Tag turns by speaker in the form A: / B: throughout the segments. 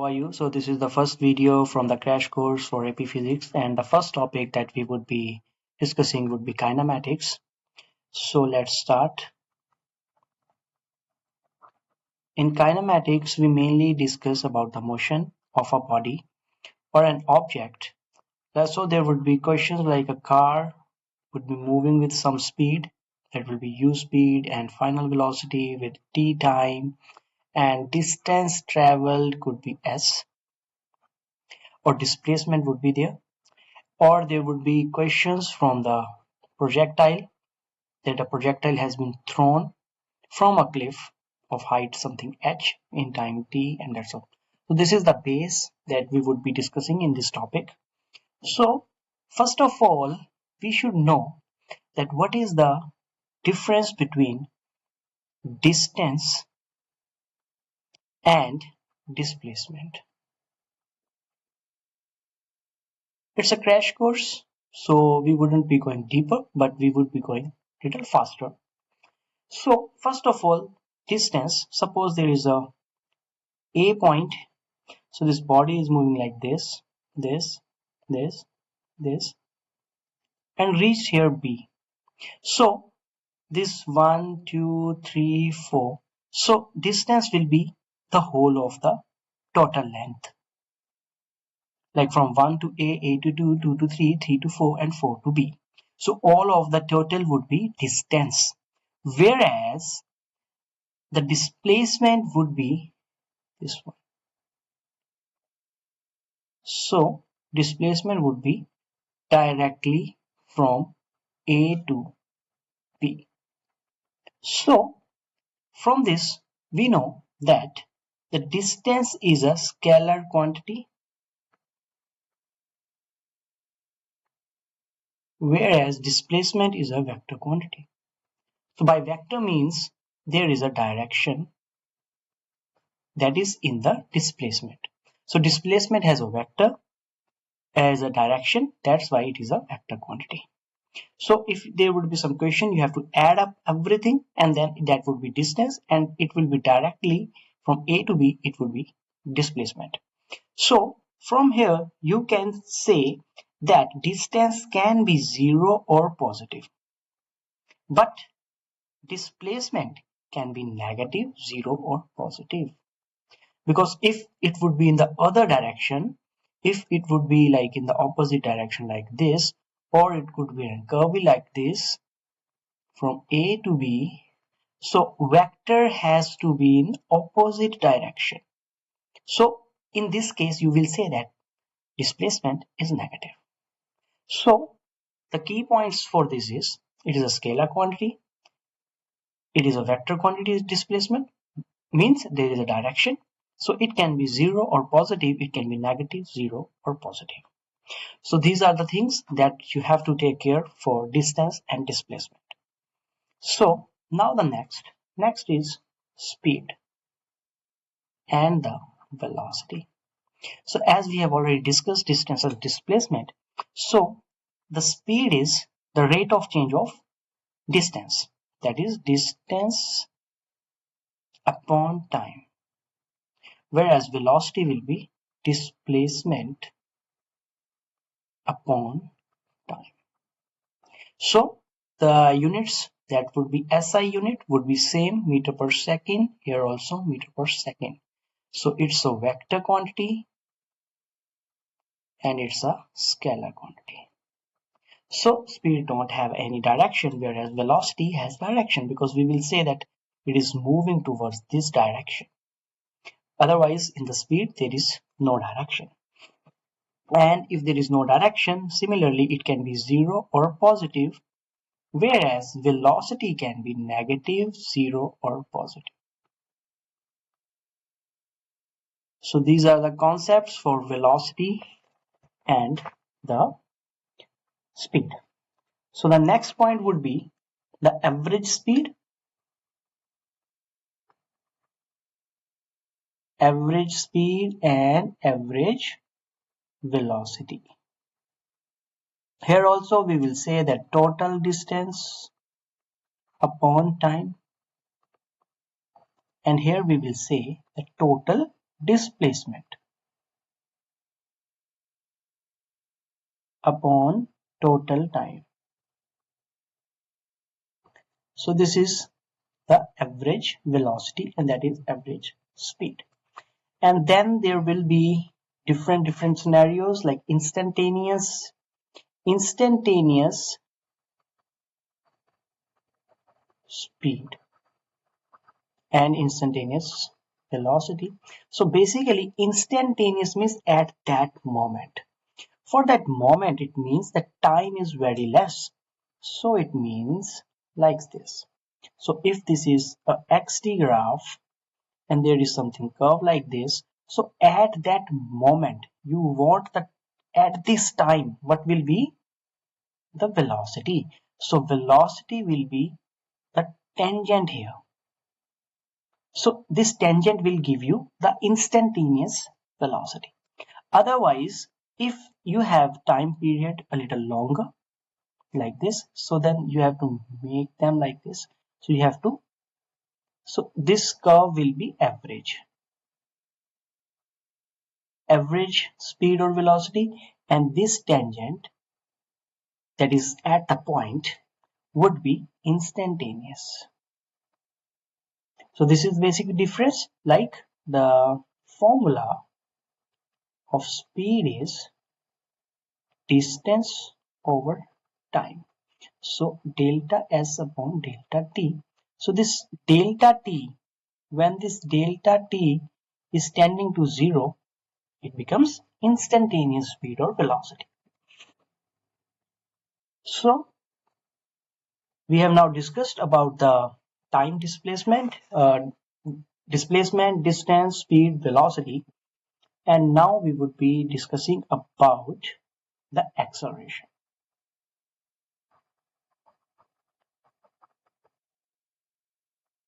A: How are you? So this is the first video from the crash course for AP Physics, and the first topic that we would be discussing would be kinematics. So let's start. In kinematics, we mainly discuss about the motion of a body or an object. So there would be questions like a car would be moving with some speed, that will be u speed, and final velocity with t time, and distance traveled could be s, or displacement would be there. Or there would be questions from the projectile, that a projectile has been thrown from a cliff of height something h in time t, and that's all. So this is the base that we would be discussing in this topic. So first of all, we should know that what is the difference between distance and displacement. It's a crash course, so we wouldn't be going deeper, but we would be going a little faster. So first of all, distance. Suppose there is a point. So this body is moving like this, this, this, and reached here B. So this 1, 2, 3, 4. So distance will be the whole of the total length. Like from 1 to A to 2, 2 to 3, 3 to 4, and 4 to B. So all of the total would be distance. Whereas the displacement would be this one. So displacement would be directly from A to B. So from this we know that the distance is a scalar quantity, whereas displacement is a vector quantity. So by vector means there is a direction that is in the displacement. So displacement has a vector as a direction, that's why it is a vector quantity. So if there would be some question, you have to add up everything, and then that would be distance, and it will be directly from A to B, it would be displacement. So from here you can say that distance can be 0 or positive, but displacement can be negative, 0 or positive. Because if it would be in the other direction, if it would be like in the opposite direction like this, or it could be in curvy like this from A to B, so vector has to be in opposite direction. So in this case you will say that displacement is negative. So the key points for this is, it is a scalar quantity, it is a vector quantity. Displacement means there is a direction, so it can be 0 or positive, it can be negative, 0 or positive. So these are the things that you have to take care for distance and displacement. So now the next is speed and the velocity. So as we have already discussed distance and displacement, so the speed is the rate of change of distance, that is distance upon time, whereas velocity will be displacement upon time. So the units that would be SI unit would be same, meter per second, here also meter per second. So it's a vector quantity and it's a scalar quantity. So speed don't have any direction, whereas velocity has direction, because we will say that it is moving towards this direction. Otherwise in the speed there is no direction. And if there is no direction, similarly it can be 0 or positive, whereas velocity can be negative, 0 or positive. So these are the concepts for velocity and the speed. So the next point would be the average speed, and average velocity. Here also we will say that total distance upon time, and here we will say the total displacement. upon total time. So this is the average velocity, and that is average speed. And then there will be different scenarios like instantaneous speed and instantaneous velocity. So basically instantaneous means at that moment. For that moment, it means that time is very less. So it means like this. So if this is a xt graph and there is something curved like this, so at that moment you want that at this time what will be the velocity. So velocity will be the tangent here. So this tangent will give you the instantaneous velocity. Otherwise, if you have time period a little longer like this, so then you have to make them like this. So you have to, so this curve will be average speed or velocity, and this tangent that is at the point would be instantaneous. So this is basic difference. Like the formula of speed is distance over time. So delta S upon delta T. So this delta T, when this delta T is tending to 0, it becomes instantaneous speed or velocity. So we have now discussed about the time displacement, distance, speed, velocity, and now we would be discussing about the acceleration.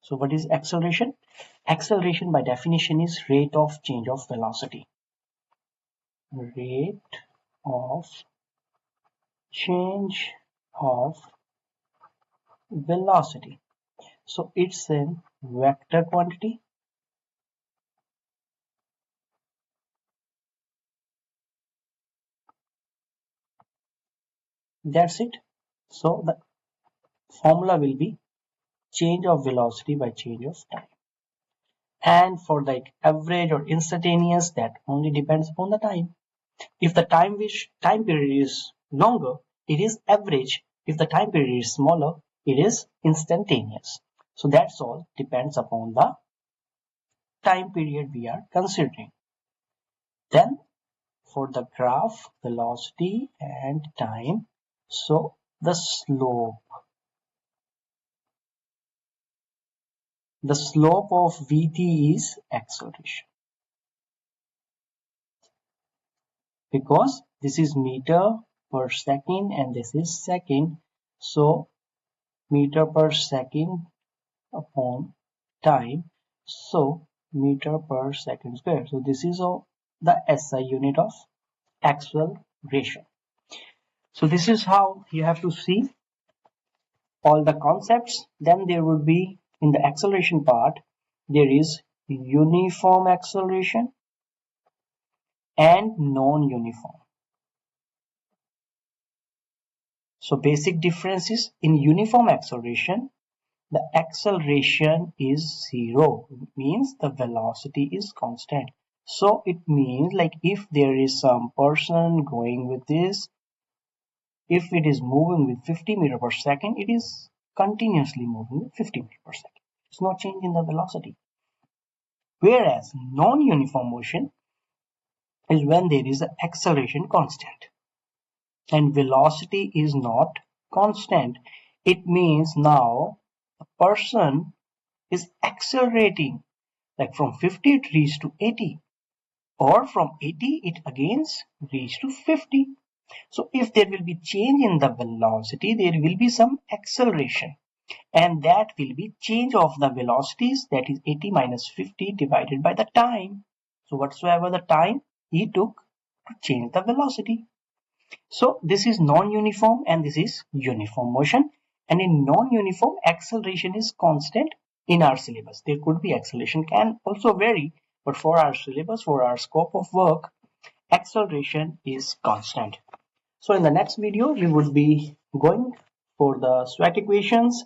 A: So what is acceleration? Acceleration by definition is rate of change of velocity. Rate of change of velocity. So it's a vector quantity. That's it. So the formula will be change of velocity by change of time. And for like average or instantaneous, that only depends upon the time. If the time period is longer, it is average. If the time period is smaller, it is instantaneous. So that's all depends upon the time period we are considering. Then for the graph, velocity and time, so the slope of vt is acceleration, because this is meter per second and this is second. So meter per second upon time, so meter per second square. So this is the SI unit of acceleration. So this is how you have to see all the concepts. Then there would be in the acceleration part, there is uniform acceleration and non-uniform. So basic differences in uniform acceleration, the acceleration is zero, means the velocity is constant. So it means like if there is some person going with this, if it is moving with 50 meter per second, it is continuously moving with 50 meter per second. It's not change in the velocity. Whereas non-uniform motion is when there is an acceleration constant and velocity is not constant. It means now a person is accelerating, like from 50 it reached to 80, or from 80 it again reached to 50. So if there will be change in the velocity, there will be some acceleration, and that will be change of the velocities, that is 80 minus 50 divided by the time. So whatsoever the time he took to change the velocity. So this is non-uniform and this is uniform motion. And in non-uniform, acceleration is constant in our syllabus. There could be acceleration can also vary, but for our syllabus, for our scope of work, acceleration is constant. So in the next video, we would be going for the sweat equations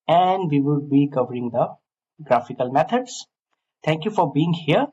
A: and we would be covering the graphical methods. Thank you for being here.